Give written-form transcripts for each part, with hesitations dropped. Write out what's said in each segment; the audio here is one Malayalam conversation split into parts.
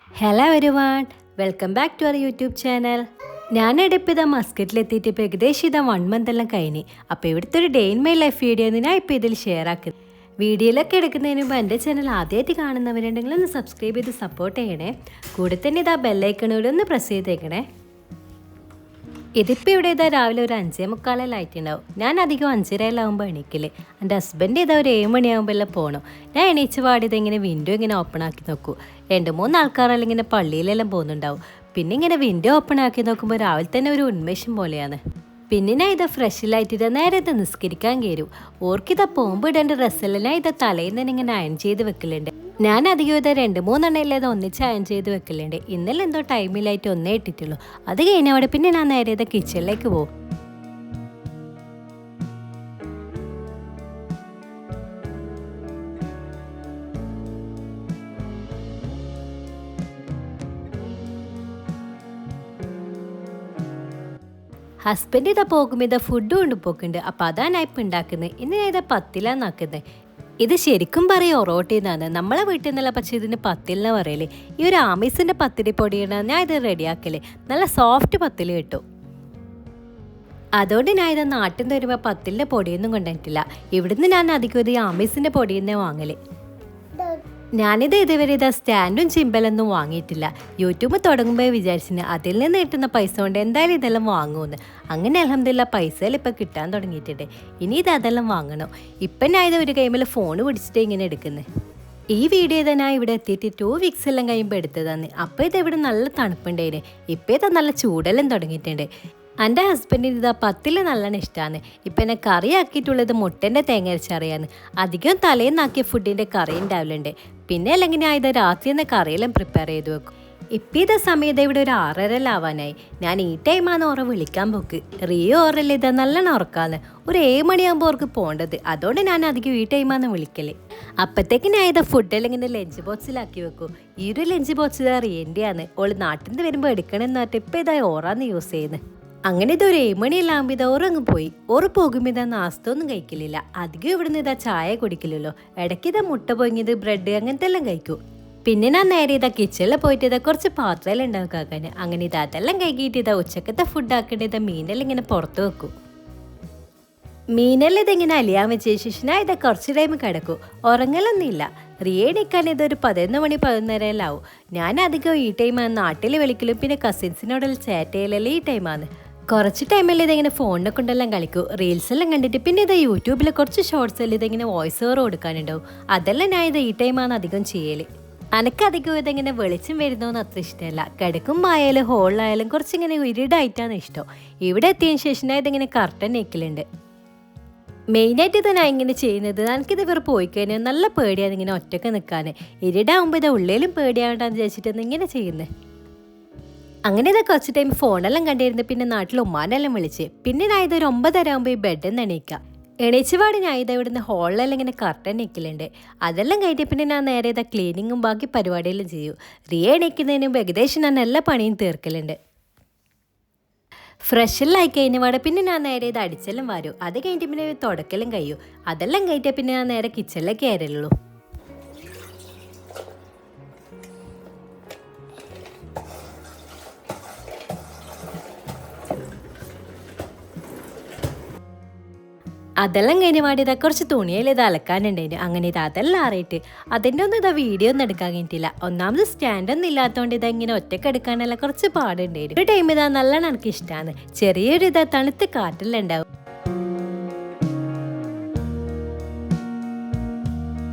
Hello everyone, welcome back to our YouTube channel. ഞാനിടപ്പോൾ ഇതാ മസ്കറ്റിലെത്തിയിട്ട് ഇപ്പോൾ ഏകദേശം ഇതാ 1 month എല്ലാം കഴിഞ്ഞ്. അപ്പോൾ ഇവിടുത്തെ ഒരു day in my life video ഞാൻ ഇപ്പോൾ ഇതിൽ ഷെയർ ആക്കുന്നത്. വീഡിയോയിലൊക്കെ എടുക്കുന്നതിന് മുമ്പ് എൻ്റെ ചാനൽ ആദ്യമായിട്ട് കാണുന്നവരുണ്ടെങ്കിൽ ഒന്ന് സബ്സ്ക്രൈബ് ചെയ്ത് സപ്പോർട്ട് ചെയ്യണേ. കൂടെ തന്നെ ഇതാ ബെല്ലൈക്കണൂടെ ഒന്ന് പ്രസ് ചെയ്തേക്കണേ. ഇതിപ്പോൾ ഇവിടെ ഇതാ രാവിലെ ഒരു 5:45 ആയിട്ടുണ്ടാവും. ഞാൻ അധികം 5:30 എണീക്കല്. എൻ്റെ ഹസ്ബൻഡ് ഇതാ ഒരു 7 മണിയാകുമ്പോൾ എല്ലാം പോകണം. ഞാൻ എണീച്ച് പാടിയത് ഇങ്ങനെ വിൻഡോ ഇങ്ങനെ ഓപ്പൺ ആക്കി നോക്കൂ. 2-3 ആൾക്കാരെല്ലാം ഇങ്ങനെ പള്ളിയിലെല്ലാം പോകുന്നുണ്ടാവും. പിന്നെ ഇങ്ങനെ വിൻഡോ ഓപ്പൺ ആക്കി നോക്കുമ്പോൾ രാവിലെ തന്നെ ഒരു ഉന്മേഷം പോലെയാണ്. പിന്നെ ഞാൻ ഇത് ഫ്രഷിലായിട്ട് നേരെ ഇത് നിസ്കരിക്കാൻ കയറും. ഓർക്കിതാ പോകുമ്പോൾ ഇടേണ്ട ഡ്രസ്സെല്ലാം ഞാൻ ഇത് തലേന്ന് തന്നെ ഇങ്ങനെ അയൺ ചെയ്ത് വെക്കലുണ്ട്. ഞാൻ അധികം ഇത് 2-3 എണ്ണയില്ലേ ഇത് ഒന്നിച്ച് അയൺ ചെയ്ത് വെക്കലുണ്ട്. ഇന്നലെ എന്തോ ടൈമിലായിട്ട് ഒന്നേ ഇട്ടിട്ടുള്ളൂ. അത് കഴിഞ്ഞവിടെ പിന്നെ ഞാൻ നേരെ ഇത് കിച്ചണിലേക്ക് പോകും. ഹസ്ബൻഡ് ഇതാ പോകുമ്പോൾ ഇതാ ഫുഡ് കൊണ്ടുപോക്കുന്നുണ്ട്. അപ്പോൾ അതാണ് ഞാൻ ഇപ്പം ഉണ്ടാക്കുന്നത്. ഇന്ന് ഞാൻ ഇതാ പത്തിലാന്നാക്കുന്നത്. ഇത് ശരിക്കും പറയും ഒറോട്ടിന്നാണ്. നമ്മളെ വീട്ടിൽ നിന്നല്ല, പക്ഷേ ഇതിന് പത്തിലെന്ന് പറയല്. ഈ ഒരു ആമീസിൻ്റെ പത്തിരി പൊടിയാണ് ഞാൻ ഇത് റെഡിയാക്കല്. നല്ല സോഫ്റ്റ് പത്തിൽ കിട്ടും. അതുകൊണ്ട് ഞാൻ ഇത് നാട്ടിൽ നിന്ന് വരുമ്പോൾ പത്തിലിൻ്റെ പൊടിയൊന്നും കൊണ്ടുവന്നിട്ടില്ല. ഇവിടുന്ന് ഞാൻ അധികം ഇത് ആമീസിൻ്റെ പൊടി തന്നെ വാങ്ങല്. ഞാനിത് ഇതുവരെ ഇതാ സ്റ്റാൻഡും ചിമ്പലൊന്നും വാങ്ങിയിട്ടില്ല. യൂട്യൂബ് തുടങ്ങുമ്പോൾ വിചാരിച്ചിന് അതിൽ നിന്ന് കിട്ടുന്ന പൈസ കൊണ്ട് എന്തായാലും ഇതെല്ലാം വാങ്ങുമെന്ന്. അങ്ങനെ അൽഹംദുലില്ലാ പൈസയിൽ ഇപ്പം കിട്ടാൻ തുടങ്ങിയിട്ടുണ്ട്. ഇനി അതെല്ലാം വാങ്ങണം. ഇപ്പം ഞാൻ ഇത് ഒരു കൈമിൽ ഫോൺ പിടിച്ചിട്ട് ഇങ്ങനെ എടുക്കുന്നത്. ഈ വീഡിയോ ഇതാ ഞാൻ ഇവിടെ എത്തിയിട്ട് 2 weeks എല്ലാം കഴിയുമ്പോൾ എടുത്തതാണ്. അപ്പോൾ ഇതെവിടെ നല്ല തണുപ്പുണ്ടായിരുന്നു. ഇപ്പം ഇതാ നല്ല ചൂടെല്ലാം തുടങ്ങിയിട്ടുണ്ട്. എൻ്റെ ഹസ്ബൻഡിന് ഇതാ പത്തിൽ നല്ലോണം ഇഷ്ടമാണ്. ഇപ്പം എന്നെ കറി ആക്കിയിട്ടുള്ളത് മുട്ടൻ്റെ തേങ്ങ അരച്ചറിയാണ്. അധികം തലേന്നാക്കിയ ഫുഡിൻ്റെ കറി ഉണ്ടാവലുണ്ട്. പിന്നെ അല്ലെങ്കിൽ ഞാൻ ഇത് രാത്രി തന്നെ കറിയെല്ലാം പ്രിപ്പയർ ചെയ്ത് വെക്കും. ഇപ്പം ഇതാ സമയത്ത് ഇവിടെ ഒരു 6:30 ആവാനായി. ഞാൻ ഈ ടൈമാണ് ഓറെ വിളിക്കാൻ പോക്ക്. റിയോ ഓറല്ല ഇതാ നല്ലോണം ഉറക്കാന്ന്. ഒരു 7 മണിയാകുമ്പോൾ ഓർക്ക് പോകേണ്ടത്. അതുകൊണ്ട് ഞാൻ അധികം ഈ ടൈമാണ് വിളിക്കല്. അപ്പോഴത്തേക്ക് ഞാൻ ഇതാ ഫുഡെല്ലാം ഇങ്ങനെ ലഞ്ച് ബോക്സിലാക്കി വെക്കും. ഈ ഒരു ലഞ്ച് ബോക്സ് ഇതാ റിയൻ്റെയാണ്. ഓള് നാട്ടിൽ നിന്ന് വരുമ്പോൾ എടുക്കണമെന്ന് പറഞ്ഞിട്ട് ഇപ്പം ഇതാ ഓറാന്ന് യൂസ് ചെയ്യുന്നത്. അങ്ങനെ ഇതൊരു 7 മണിയെല്ലാം ഇതാ ഓറങ്ങ് പോയി. ഓറ് പോകുമ്പോൾ ഇതാ നാസ്ത ഒന്നും കഴിക്കലില്ല. അധികം ഇവിടുന്ന് ഇതാ ചായ കുടിക്കലല്ലോ. ഇടയ്ക്ക് ഇതാ മുട്ട പൊങ്ങിയത്, ബ്രെഡ് അങ്ങനത്തെ എല്ലാം കഴിക്കും. പിന്നെ ഞാൻ നേരെ ഇതാ കിച്ചണിൽ പോയിട്ട് ഇതാ കുറച്ച് പാത്രമെല്ലാം ഉണ്ടാക്കാൻ. അങ്ങനെ ഇതാ അതെല്ലാം കഴിക്കിയിട്ട് ഇതാ ഉച്ചക്കത്തെ ഫുഡ് ആക്കേണ്ട ഇതാ മീനെല്ലാം ഇങ്ങനെ പുറത്ത് വെക്കും. മീനെല്ലാം ഇതെങ്ങനെ അലിയാൻ വെച്ച ശേഷം ഞാൻ ഇതാ കുറച്ച് ടൈം കിടക്കും. ഉറങ്ങലൊന്നുമില്ല. റിയണിക്കാൻ ഇതൊരു 11 മണി 11:30 ആവും. ഞാൻ അധികം ഈ ടൈമാണ് നാട്ടിൽ വിളിക്കലും പിന്നെ കസിൻസിനോടെല്ലാം ചാറ്റ് ചെയ്യലെല്ലാം ഈ ടൈമാണ്. കുറച്ച് ടൈമിൽ ഇതെങ്ങനെ ഫോണിനെ കൊണ്ടെല്ലാം കളിക്കും. റീൽസ് എല്ലാം കണ്ടിട്ട് പിന്നെ ഇത് യൂട്യൂബിൽ കുറച്ച് ഷോർട്സ് എല്ലാം ഇതെങ്ങനെ വോയിസ് ഓവർ കൊടുക്കാനുണ്ടാവും. അതെല്ലാം ഞാൻ ഇത് ഈ ടൈമാണ് അധികം ചെയ്യൽ. എനിക്കധികം ഇതെങ്ങനെ വെളിച്ചം വരുന്നതെന്ന് അത്ര ഇഷ്ടമല്ല. കിടക്കുമ്പോൾ ആയാലും ഹോളിലായാലും കുറച്ചിങ്ങനെ ഇരുടായിട്ടാണ് ഇഷ്ടം. ഇവിടെ എത്തിയതിന് ശേഷം ഞാൻ ഇതെങ്ങനെ കർട്ടൻ നീക്കലുണ്ട്. മെയിനായിട്ട് ഇത് ഞാൻ ഇങ്ങനെ ചെയ്യുന്നത്, എനിക്കിത് ഇവർ പോയി കഴിഞ്ഞാൽ നല്ല പേടിയാണ് ഇങ്ങനെ ഒറ്റയ്ക്ക് നിൽക്കാൻ. ഇരുടാകുമ്പോൾ ഇത് ഉള്ളിലും പേടിയാവണ്ടെന്ന് വിചാരിച്ചിട്ടാണ് ഇങ്ങനെ ചെയ്യുന്നത്. അങ്ങനെ ഇതാ കുറച്ച് ടൈം ഫോണെല്ലാം കണ്ടിരുന്നു. പിന്നെ നാട്ടിൽ ഉമ്മാനെല്ലാം വിളിച്ച് പിന്നെ ഞാൻ ഇതൊരു 9:30 ആകുമ്പോൾ ഈ ബെഡിൽ നിന്ന് എണീക്കാം. എണീച്ചപാട് ഞാൻ ഇതാ ഇവിടുന്ന് ഹോളിലെല്ലാം ഇങ്ങനെ കർട്ടൻ നിൽക്കലുണ്ട്. അതെല്ലാം കഴിഞ്ഞിട്ട് പിന്നെ ഞാൻ നേരെ ഇതാ ക്ലീനിങ്ങും ബാക്കി പരിപാടിയെല്ലാം ചെയ്യും. റിയ എണീക്കുന്നതിന് മുമ്പ് ഏകദേശം ഞാൻ എല്ലാ പണിയും തീർക്കലുണ്ട്. ഫ്രഷെല്ലാം ആയി കഴിഞ്ഞപാടെ പിന്നെ ഞാൻ നേരെ ഇത് അടിച്ചെല്ലാം വരും. അത് കഴിഞ്ഞിട്ട് പിന്നെ തുടക്കലും കഴിയും. അതെല്ലാം കഴിഞ്ഞിട്ട് പിന്നെ ഞാൻ നേരെ കിച്ചണിലേക്ക് കയറുള്ളൂ. അതെല്ലാം കഴിഞ്ഞ് പാടി ഇതാ കുറച്ച് തുണിയിൽ ഇത് അലക്കാനുണ്ടായിരുന്നു. അങ്ങനെ ഇത് അതെല്ലാം അറിയിട്ട് അതിൻ്റെ ഒന്നും ഇതാ വീഡിയോ ഒന്നും എടുക്കാൻ കഴിഞ്ഞിട്ടില്ല. ഒന്നാമത് സ്റ്റാൻഡൊന്നും ഇല്ലാത്തതുകൊണ്ട് ഇതാ ഇങ്ങനെ ഒറ്റയ്ക്ക് എടുക്കാനെല്ലാം കുറച്ച് പാടുണ്ടായിരുന്നു. ഒരു ടൈം ഇതാ നല്ലോണം എനിക്ക് ഇഷ്ടമാണ്. ചെറിയൊരു ഇതാ തണുത്ത് കാറ്റെല്ലാം ഉണ്ടാവും.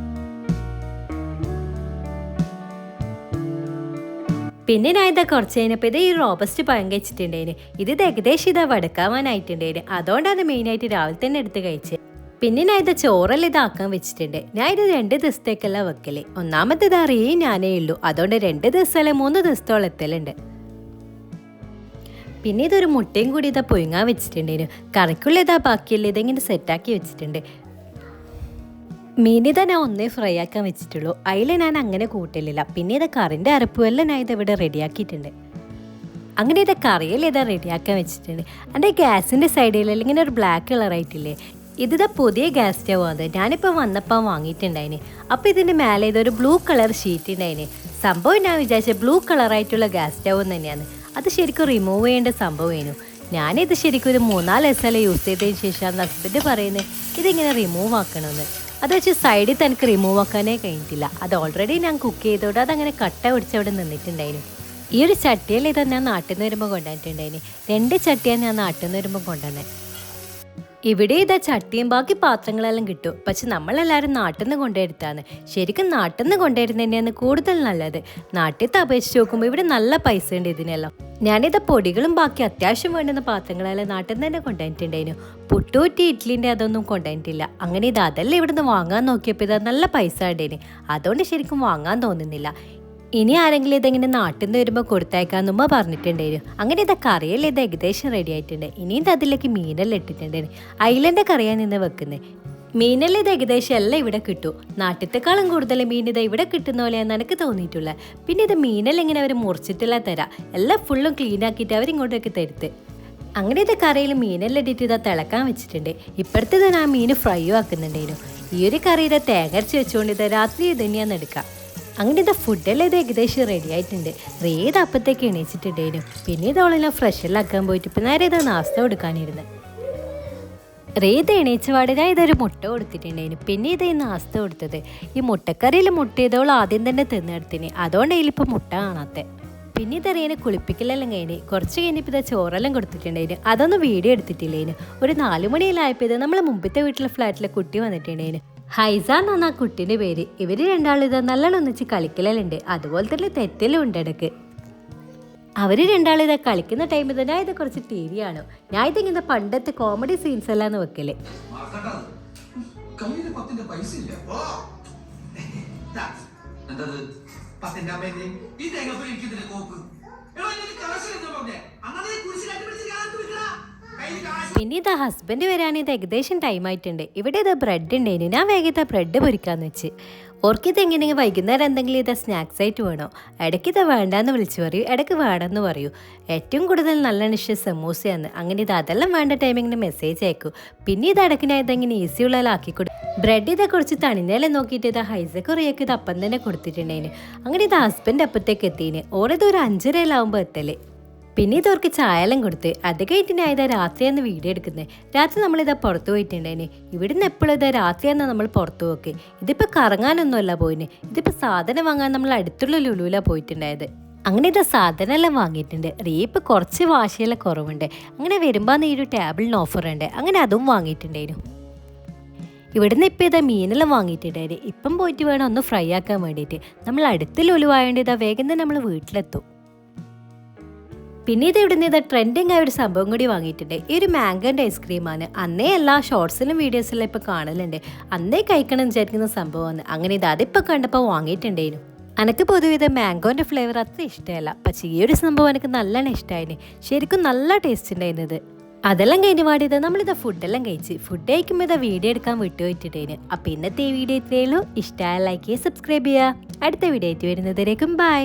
പിന്നെ ഞാൻ ഇതാ കുറച്ച് കഴിഞ്ഞപ്പോൾ ഇത് ഈ റോബസ്റ്റ് പഴം കഴിച്ചിട്ടുണ്ടായിരുന്നു. ഇത് ഏകദേശം ഇതാ വടക്കാവാനായിട്ടുണ്ടായിരുന്നു. അതുകൊണ്ടാണ് മെയിനായിട്ട് രാവിലെ തന്നെ എടുത്ത് കഴിച്ചത്. പിന്നെ ഞാൻ ഇത് ചോറെല്ലാം ഇതാക്കാൻ വെച്ചിട്ടുണ്ട്. ഞാൻ ഇത് 2 ദിവസത്തേക്കല്ല വെക്കല്. ഒന്നാമത്തെ ഇത് അറിയേ ഞാനേ ഉള്ളൂ. അതുകൊണ്ട് 2 ദിവസം അല്ലെ 3 ദിവസത്തോളം എത്തലുണ്ട്. പിന്നെ ഇതൊരു മുട്ടയും കൂടി ഇതാ പുഴുങ്ങാൻ വെച്ചിട്ടുണ്ടായിരുന്നു. കറിക്കുള്ള ഇതാ ബാക്കിയല്ലേ ഇതെങ്ങനെ സെറ്റാക്കി വെച്ചിട്ടുണ്ട്. മീനിത ഞാൻ ഒന്നേ ഫ്രൈ ആക്കാൻ വെച്ചിട്ടുള്ളൂ. അതിൽ ഞാൻ അങ്ങനെ കൂട്ടലില്ല. പിന്നെ ഇത് കറിൻ്റെ അരപ്പുമെല്ലാം ഞാൻ ഇതിവിടെ റെഡിയാക്കിയിട്ടുണ്ട്. അങ്ങനെ ഇത് കറിയെല്ലാം ഇതാ റെഡിയാക്കാൻ വെച്ചിട്ടുണ്ട്. എൻ്റെ ഗ്യാസിൻ്റെ സൈഡിൽ ഇങ്ങനെ ഒരു ബ്ലാക്ക് കളറായിട്ടില്ലേ, ഇതിതാ പുതിയ ഗ്യാസ് സ്റ്റവ് ആണ്. ഞാനിപ്പോൾ വന്നപ്പോൾ വാങ്ങിയിട്ടുണ്ടായിന്. അപ്പോൾ ഇതിൻ്റെ മേലെ ഇതൊരു ബ്ലൂ കളർ ഷീറ്റ് ഉണ്ടായിന്. സംഭവം ഞാൻ വിചാരിച്ച ബ്ലൂ കളറായിട്ടുള്ള ഗ്യാസ് സ്റ്റവ് തന്നെയാണ്. അത് ശരിക്കും റിമൂവ് ചെയ്യേണ്ട സംഭവമായിരുന്നു. ഞാനിത് ശരിക്കും ഒരു 3-4 ദിവസം യൂസ് ചെയ്തതിന് ശേഷം ഹസ്ബൻഡ് പറയുന്നത് ഇതിങ്ങനെ റിമൂവ് ആക്കണമെന്ന്. അത് വെച്ച് സൈഡിൽ തനിക്ക് റിമൂവ് ആക്കാനേ കഴിഞ്ഞിട്ടില്ല. അത് ഓൾറെഡി ഞാൻ കുക്ക് ചെയ്തോണ്ട് അതങ്ങനെ കട്ട പിടിച്ച് അവിടെ നിന്നിട്ടുണ്ടായിരുന്നു. ഈ ഒരു ചട്ടിയിൽ ഇതാ ഞാൻ നാട്ടിൽ നിന്ന് വരുമ്പോൾ കൊണ്ടുവന്നിട്ടുണ്ടായിന്. 2 ചട്ടിയാണ് ഞാൻ നാട്ടിൽ നിന്ന് വരുമ്പോൾ കൊണ്ടുവന്നത്. ഇവിടെ ഇതാ ചട്ടിയും ബാക്കി പാത്രങ്ങളെല്ലാം കിട്ടും. പക്ഷെ നമ്മളെല്ലാവരും നാട്ടിൽ നിന്ന് കൊണ്ടുവരുത്താണ്. ശരിക്കും നാട്ടിൽ നിന്ന് കൊണ്ടുവരുന്നത് തന്നെയാണ് കൂടുതൽ നല്ലത്. നാട്ടിലത്തെ അപേക്ഷിച്ച് നോക്കുമ്പോൾ ഇവിടെ നല്ല പൈസ ഉണ്ട് ഇതിനെല്ലാം. ഞാനിത് പൊടികളും ബാക്കി അത്യാവശ്യം വേണ്ടുന്ന പാത്രങ്ങളെല്ലാം നാട്ടിൽ നിന്ന് തന്നെ കൊണ്ടുവന്നിട്ടുണ്ടായിരുന്നു. പുട്ടുകുറ്റി ഇഡ്ലിൻ്റെ അതൊന്നും കൊണ്ടുവന്നിട്ടില്ല. അങ്ങനെ അതെല്ലാം ഇവിടുന്ന് വാങ്ങാൻ നോക്കിയപ്പോൾ ഇതാ നല്ല പൈസ ഉണ്ടേന്. അതുകൊണ്ട് ശരിക്കും വാങ്ങാൻ തോന്നുന്നില്ല. ഇനി ആരെങ്കിലും ഇതെങ്ങനെ നാട്ടിൽ നിന്ന് വരുമ്പോൾ കൊടുത്തയക്കാന്ന് ഉമ്മ പറഞ്ഞിട്ടുണ്ടായിരുന്നു. അങ്ങനെ ഇതൊക്കെ കറിയെല്ലാം ഇത് ഏകദേശം റെഡി ആയിട്ടുണ്ട്. ഇനിയും അതിലേക്ക് മീനെല്ലാം ഇട്ടിട്ടുണ്ടായിരുന്നു. അയിലൻ്റെ കറിയാണ് നിന്ന് വെക്കുന്നത്. മീനെല്ലാം ഇത് ഏകദേശം എല്ലാം ഇവിടെ കിട്ടും. നാട്ടിലത്തെക്കാളും കൂടുതൽ മീൻ ഇത് ഇവിടെ കിട്ടുന്ന പോലെയാണെന്ന് എനിക്ക് തോന്നിയിട്ടുള്ളത്. പിന്നെ ഇത് മീനെല്ലാം ഇങ്ങനെ അവർ മുറിച്ചിട്ടുള്ള തരാം. എല്ലാം ഫുള്ളും ക്ലീൻ ആക്കിയിട്ട് അവരിങ്ങോട്ടേക്ക് തരുത്ത്. അങ്ങനെ ഇത് കറിയിൽ മീനെല്ലാം ഇട്ടിട്ട് ഇതാ തിളക്കാൻ വെച്ചിട്ടുണ്ട്. ഇപ്പോഴത്തെ തന്നെ ആ മീൻ ഫ്രൈയും ആക്കുന്നുണ്ടായിരുന്നു. ഈ ഒരു കറിയുടെ തേങ്ങരച്ച് വെച്ചുകൊണ്ട് ഇത് രാത്രി ഇത് തന്നെയാന്ന് എടുക്കാം. അങ്ങനെ ഇത് ഫുഡെല്ലാം ഇത് ഏകദേശം റെഡി ആയിട്ടുണ്ട്. റേത് അപ്പത്തേക്ക് എണീച്ചിട്ടുണ്ടായിരുന്നു. പിന്നെ ഇതോളെല്ലാം ഫ്രഷെല്ലാക്കാൻ പോയിട്ട് ഇപ്പം നേരെ ഇത് നാസ്ത കൊടുക്കാനിരുന്നത്. റേത് എണീച്ചപാട് ഞാൻ ഇതൊരു മുട്ട കൊടുത്തിട്ടുണ്ടായിരുന്നു. പിന്നെ ഇത് നാസ്ത കൊടുത്തത്. ഈ മുട്ടക്കറിയിൽ മുട്ട ചെയ്തവൾ ആദ്യം തന്നെ തിന്നെടുത്തിന്. അതുകൊണ്ട് ഇതിലിപ്പോൾ മുട്ട കാണാത്ത. പിന്നെ ഇതറിയാൻ കുളിപ്പിക്കലെല്ലാം കഴിഞ്ഞ് കുറച്ച് കഴിഞ്ഞപ്പോൾ ഇത് ചോറെല്ലാം കൊടുത്തിട്ടുണ്ടായിരുന്നു. അതൊന്നും വീഡിയോ എടുത്തിട്ടില്ലേനു. ഒരു 4 മണിയിലായപ്പോൾ ഇത് നമ്മളെ മുമ്പത്തെ വീട്ടിലെ ഫ്ലാറ്റിലെ കുട്ടി വന്നിട്ടുണ്ടായിരുന്നു. ഹൈസ എന്നാണ് ആ കുട്ടീൻ്റെ പേര്. ഇവർ രണ്ടാളും ഇത് നല്ലോണം ഒന്നിച്ച് കളിക്കലുണ്ട്. അതുപോലെ തന്നെ തെറ്റലും ഉണ്ട് ഇടയ്ക്ക്. അവർ രണ്ടാളും ഇതാ കളിക്കുന്ന ടൈമിൽ തന്നെ ഇത് കുറച്ച് ടി വി ആണ്. ഞാൻ ഇതിങ്ങനെ പണ്ടത്തെ കോമഡി സീൻസ് എല്ലാം വെക്കല്. പിന്നെ ഇത് ഹസ്ബൻഡ് വരാൻ ഇത് ഏകദേശം ടൈം ആയിട്ടുണ്ട്. ഇവിടെ ഇത് ബ്രെഡ് ഉണ്ടായിരുന്നു. ഞാൻ വേഗത്തെ ബ്രെഡ് പൊരിക്കാന്ന് വെച്ച്. ഓർക്കിത് എങ്ങനെയെങ്കിൽ വൈകുന്നേരം എന്തെങ്കിലും ഇത് സ്നാക്സ് ആയിട്ട് വേണോ? ഇടയ്ക്ക് ഇത് വേണ്ടാന്ന് വിളിച്ചു പറയൂ, ഇടയ്ക്ക് വേണമെന്ന് പറയൂ. ഏറ്റവും കൂടുതൽ നല്ല ഇഷ്ടം സമൂസയാണ്. അങ്ങനെ ഇത് അതെല്ലാം വേണ്ട ടൈമിങ്ങനെ മെസ്സേജ് അയക്കൂ. പിന്നെ ഇത് ഇടയ്ക്കിനെ ഇതെങ്ങനെ ഈസിയുള്ളതാക്കിക്കൊടു. ബ്രെഡ് ഇതെ കുറച്ച് തണിനേലെ നോക്കിയിട്ട് ഇത് ഹൈസക്ക് കുറേയൊക്കെ ഇത് അപ്പം തന്നെ കൊടുത്തിട്ടുണ്ടായിന്. അങ്ങനെ ഇത് ഹസ്ബൻഡ് അപ്പത്തേക്ക് എത്തിന്. ഓരത് ഒരു 5:30 എത്തല്. പിന്നെ ഇതവർക്ക് ചായയെല്ലാം കൊടുത്ത് അത് കഴിഞ്ഞിട്ട് ഇതാ രാത്രിയാന്ന് വീഡിയോ എടുക്കുന്നത്. രാത്രി നമ്മളിതാ പുറത്ത് പോയിട്ടുണ്ടായിന്. ഇവിടുന്ന് എപ്പോഴും ഇതാ രാത്രിയാന്ന് നമ്മൾ പുറത്ത് പോക്ക്. ഇതിപ്പോൾ കറങ്ങാനൊന്നുമല്ല പോയിന്. ഇതിപ്പോൾ സാധനം വാങ്ങാൻ നമ്മൾ അടുത്തുള്ള ലുലുവിലാണ് പോയിട്ടുണ്ടായത്. അങ്ങനെ ഇതാ സാധനം എല്ലാം വാങ്ങിയിട്ടുണ്ട്. റീപ്പ് കുറച്ച് വാശിയെല്ലാം കുറവുണ്ട്. അങ്ങനെ വരുമ്പോൾ ഈ ഒരു ടേബിളിന് ഓഫർ ഉണ്ട്. അങ്ങനെ അതും വാങ്ങിയിട്ടുണ്ടായിരുന്നു. ഇവിടുന്ന് ഇപ്പം ഇതാ മീനെല്ലാം വാങ്ങിയിട്ടുണ്ടായിരുന്നു. ഇപ്പം പോയിട്ട് വേണം ഒന്ന് ഫ്രൈ ആക്കാൻ വേണ്ടിയിട്ട്. നമ്മൾ അടുത്ത് ലുലുവായതുകൊണ്ട് ഇതാ വേഗം തന്നെ നമ്മൾ വീട്ടിലെത്തും. പിന്നെ ഇത് ഇവിടുന്ന് ഇത് ട്രെൻഡിങ് ആയ ഒരു സംഭവം കൂടി വാങ്ങിയിട്ടുണ്ട്. ഈ ഒരു മാംഗോൻ്റെ ഐസ്ക്രീമാണ്. അന്നേ എല്ലാ ഷോർട്സിലും വീഡിയോസിലും ഇപ്പോൾ കാണലുണ്ട്. അന്നേ കഴിക്കണം വിചാരിക്കുന്ന സംഭവമാണ്. അങ്ങനെ ഇത് അതിപ്പോൾ കണ്ടപ്പോൾ വാങ്ങിയിട്ടുണ്ടായിരുന്നു. എനിക്ക് പൊതുവെ ഇത് മാംഗോൻ്റെ ഫ്ലേവർ അത്ര ഇഷ്ടമല്ല. പക്ഷേ ഈ ഒരു സംഭവം എനിക്ക് നല്ലോണം ഇഷ്ടമായിരുന്നു. ശരിക്കും നല്ല ടേസ്റ്റ് ഉണ്ടായിരുന്നത്. അതെല്ലാം കഴിഞ്ഞ് പാടിയത് നമ്മളിതാ ഫുഡെല്ലാം കഴിച്ച്. ഫുഡ് കഴിക്കുമ്പോൾ ഇതാ വീഡിയോ എടുക്കാൻ വിട്ടുപോയിട്ടുണ്ടായിരുന്നു. അപ്പോൾ ഇന്നത്തെ ഈ വീഡിയോ ഇത്രയേ ഉള്ളൂ. ഇഷ്ടമായ ലൈക്ക് ചെയ്യുക, സബ്സ്ക്രൈബ് ചെയ്യുക. അടുത്ത വീഡിയോ ആയിട്ട് വരുന്നതിലേക്കും ബൈ.